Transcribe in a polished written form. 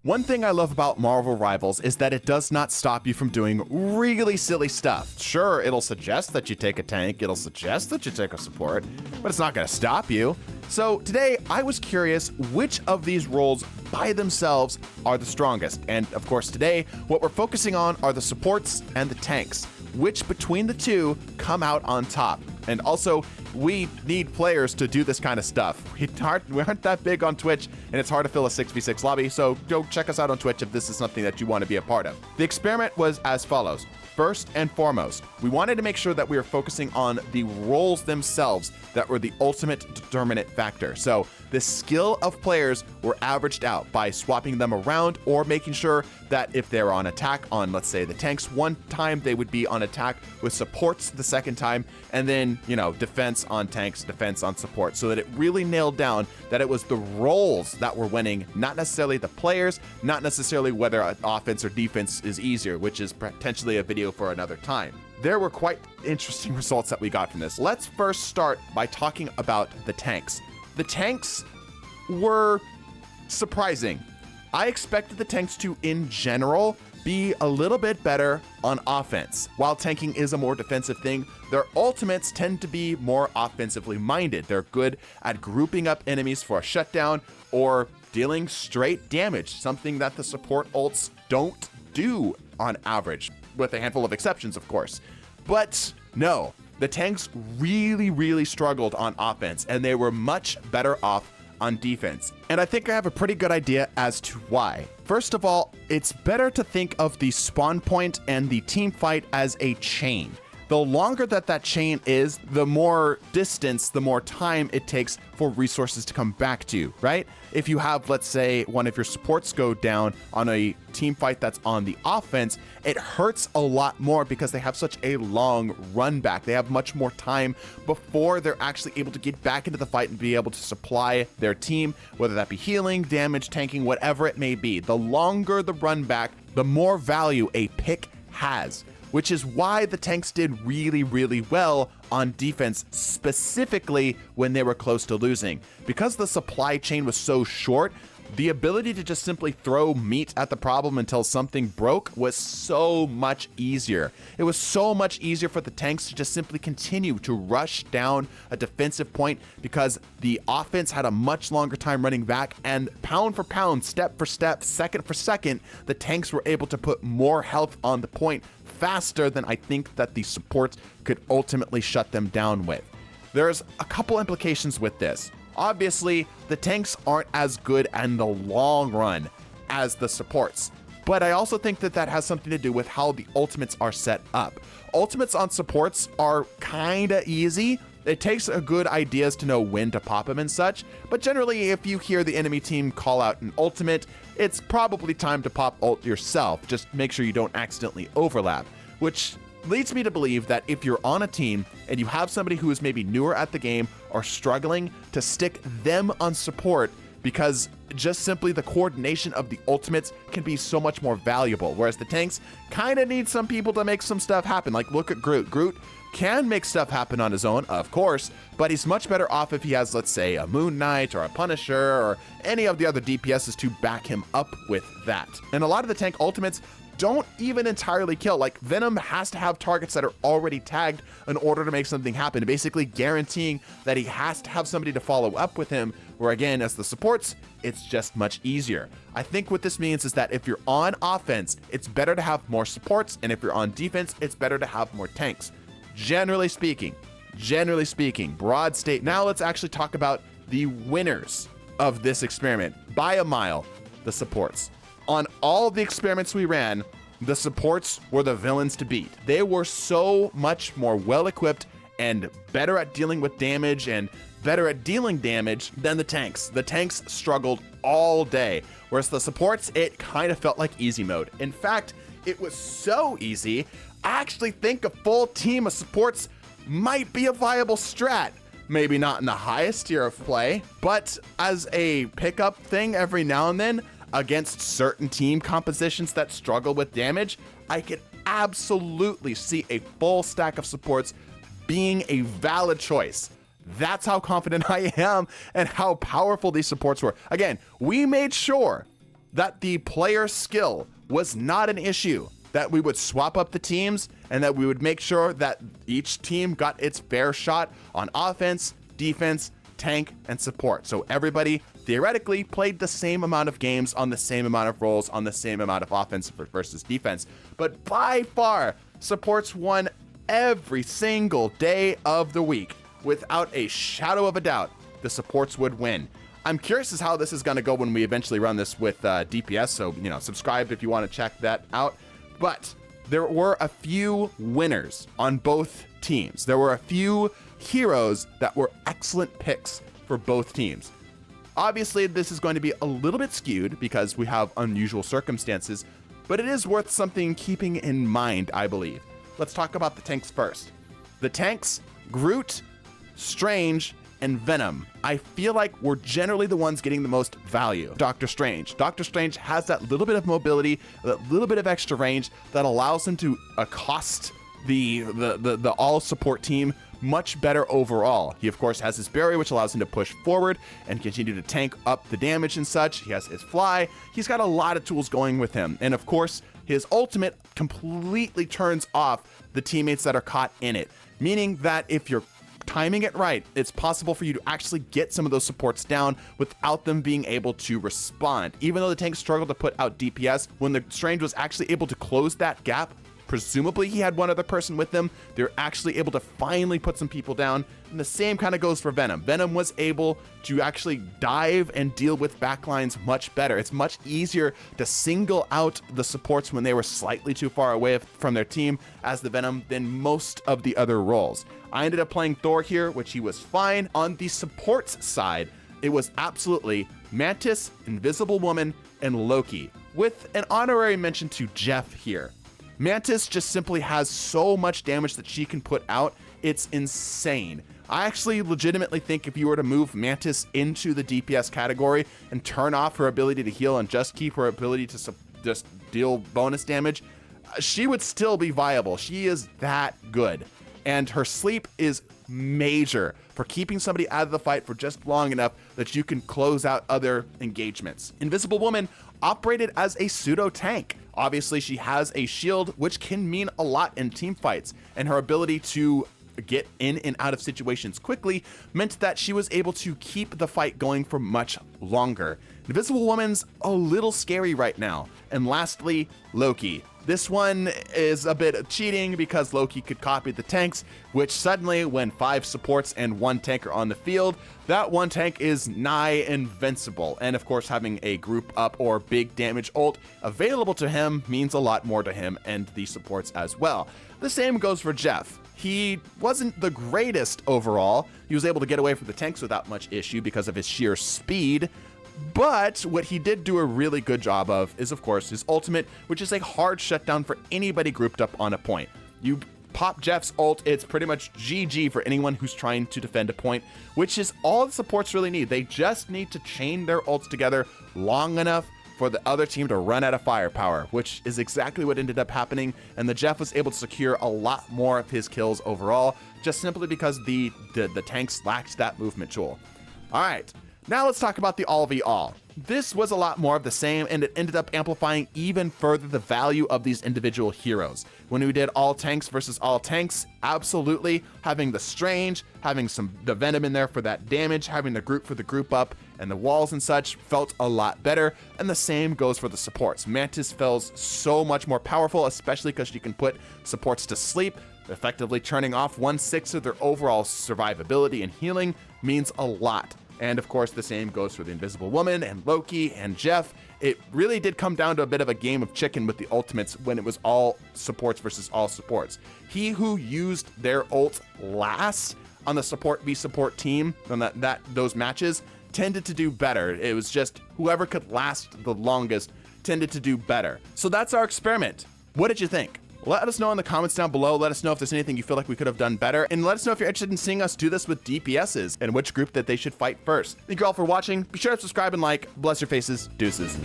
One thing I love about Marvel Rivals is that it does not stop you from doing really silly stuff. Sure, it'll suggest that you take a tank, it'll suggest that you take a support, but it's not going to stop you. So today, I was curious which of these roles by themselves are the strongest. And of course today, what we're focusing on are the supports and the tanks, which between the two come out on top. And also, we need players to do this kind of stuff. We aren't that big on Twitch, and it's hard to fill a 6v6 lobby, so go check us out on Twitch if this is something that you want to be a part of. The experiment was as follows. First and foremost, we wanted to make sure that we were focusing on the roles themselves that were the ultimate determinant factor. So the skill of players were averaged out by swapping them around or making sure that if they're on attack on, let's say, the tanks one time, they would be on attack with supports the second time, and then, defense on tanks, defense on support, so that it really nailed down that it was the roles that were winning, not necessarily the players, not necessarily whether offense or defense is easier, which is potentially a video for another time. There were quite interesting results that we got from this. Let's first start by talking about the tanks. The tanks were surprising. I expected the tanks to, in general, be a little bit better on offense. While tanking is a more defensive thing, their ultimates tend to be more offensively minded. They're good at grouping up enemies for a shutdown or dealing straight damage, something that the support ults don't do on average, with a handful of exceptions, of course. But no, the tanks really struggled on offense, and they were much better off on defense. And I think I have a pretty good idea as to why. First of all, it's better to think of the spawn point and the team fight as a chain. The longer that chain is, the more distance, the more time it takes for resources to come back to you, right? If you have, let's say, one of your supports go down on a team fight that's on the offense, it hurts a lot more because they have such a long run back. They have much more time before they're actually able to get back into the fight and be able to supply their team, whether that be healing, damage, tanking, whatever it may be. The longer the run back, the more value a pick has, which is why the tanks did really well on defense, specifically when they were close to losing. Because the supply chain was so short, the ability to just simply throw meat at the problem until something broke was so much easier. It was so much easier for the tanks to just simply continue to rush down a defensive point because the offense had a much longer time running back, and pound for pound, step for step, second for second, the tanks were able to put more health on the point faster than I think that the supports could ultimately shut them down with. There's a couple implications with this. Obviously, the tanks aren't as good in the long run as the supports, but I also think that has something to do with how the ultimates are set up. Ultimates on supports are kinda easy. It takes a good ideas to know when to pop them and such, but generally if you hear the enemy team call out an ultimate, it's probably time to pop ult yourself. Just make sure you don't accidentally overlap, which leads me to believe that if you're on a team and you have somebody who is maybe newer at the game or struggling, to stick them on support, because just simply the coordination of the ultimates can be so much more valuable, whereas the tanks kind of need some people to make some stuff happen. Like, look at Groot. Groot can make stuff happen on his own, of course, but he's much better off if he has, let's say, a Moon Knight or a Punisher or any of the other DPSs to back him up with that. And a lot of the tank ultimates don't even entirely kill. Like, Venom has to have targets that are already tagged in order to make something happen, basically guaranteeing that he has to have somebody to follow up with him, where again, as the supports, it's just much easier. I think what this means is that if you're on offense, it's better to have more supports, and if you're on defense, it's better to have more tanks. Generally speaking, broad state. Now let's actually talk about the winners of this experiment by a mile, the supports. On all the experiments we ran, the supports were the villains to beat. They were so much more well-equipped and better at dealing with damage and better at dealing damage than the tanks. The tanks struggled all day, whereas the supports, it kind of felt like easy mode. In fact, it was so easy, I actually think a full team of supports might be a viable strat. Maybe not in the highest tier of play, but as a pickup thing every now and then, against certain team compositions that struggle with damage, I could absolutely see a full stack of supports being a valid choice. That's how confident I am and how powerful these supports were. Again, we made sure that the player skill was not an issue, that we would swap up the teams and that we would make sure that each team got its fair shot on offense, defense, tank, and support. So everybody theoretically played the same amount of games on the same amount of roles on the same amount of offense versus defense. But by far, supports won every single day of the week. Without a shadow of a doubt, the supports would win. I'm curious as how this is going to go when we eventually run this with DPS, so subscribe if you want to check that out. But there were a few winners on both teams. There were a few heroes that were excellent picks for both teams. Obviously, this is going to be a little bit skewed because we have unusual circumstances, but it is worth something keeping in mind, I believe. Let's talk about the tanks first. The tanks, Groot, Strange, and Venom, I feel like we're generally the ones getting the most value. Doctor Strange has that little bit of mobility, that little bit of extra range that allows him to accost the all support team much better overall. He of course has his barrier, which allows him to push forward and continue to tank up the damage and such. He has his fly. He's got a lot of tools going with him. And of course, his ultimate completely turns off the teammates that are caught in it, meaning that if you're timing it right, it's possible for you to actually get some of those supports down without them being able to respond. Even though the tank struggled to put out DPS, when the Strange was actually able to close that gap, presumably he had one other person with them, they're actually able to finally put some people down. And the same kind of goes for Venom. Venom was able to actually dive and deal with backlines much better. It's much easier to single out the supports when they were slightly too far away from their team as the Venom than most of the other roles. I ended up playing Thor here, which he was fine. On the supports side, it was absolutely Mantis, Invisible Woman, and Loki, with an honorary mention to Jeff here. Mantis just simply has so much damage that she can put out. It's insane. I actually legitimately think if you were to move Mantis into the DPS category and turn off her ability to heal and just keep her ability to just deal bonus damage, she would still be viable. She is that good. And her sleep is major for keeping somebody out of the fight for just long enough that you can close out other engagements. Invisible Woman operated as a pseudo tank. Obviously, she has a shield, which can mean a lot in team fights, and her ability to get in and out of situations quickly meant that she was able to keep the fight going for much longer. Invisible Woman's a little scary right now. And lastly, Loki. This one is a bit of cheating because Loki could copy the tanks, which suddenly, when 5 supports and 1 tank are on the field, that 1 tank is nigh invincible. And of course, having a group up or big damage ult available to him means a lot more to him and the supports as well. The same goes for Jeff. He wasn't the greatest overall. He was able to get away from the tanks without much issue because of his sheer speed. But what he did do a really good job of is, of course, his ultimate, which is a hard shutdown for anybody grouped up on a point. You pop Jeff's ult, it's pretty much GG for anyone who's trying to defend a point, which is all the supports really need. They just need to chain their ults together long enough for the other team to run out of firepower, which is exactly what ended up happening. And the Jeff was able to secure a lot more of his kills overall, just simply because the tanks lacked that movement tool. All right. Now let's talk about the all v all. This was a lot more of the same, and it ended up amplifying even further the value of these individual heroes. When we did all tanks versus all tanks, absolutely, having the Strange, having the Venom in there for that damage, having the group for the group up, and the walls and such felt a lot better, and the same goes for the supports. Mantis feels so much more powerful, especially because she can put supports to sleep. Effectively turning off 1/6 of their overall survivability and healing means a lot. And of course, the same goes for the Invisible Woman and Loki and Jeff. It really did come down to a bit of a game of chicken with the ultimates when it was all supports versus all supports. He who used their ult last on the support v support team on those matches tended to do better. It was just whoever could last the longest tended to do better. So that's our experiment. What did you think? Let us know in the comments down below. Let us know if there's anything you feel like we could have done better. And let us know if you're interested in seeing us do this with DPSs and which group that they should fight first. Thank you all for watching. Be sure to subscribe and like. Bless your faces. Deuces.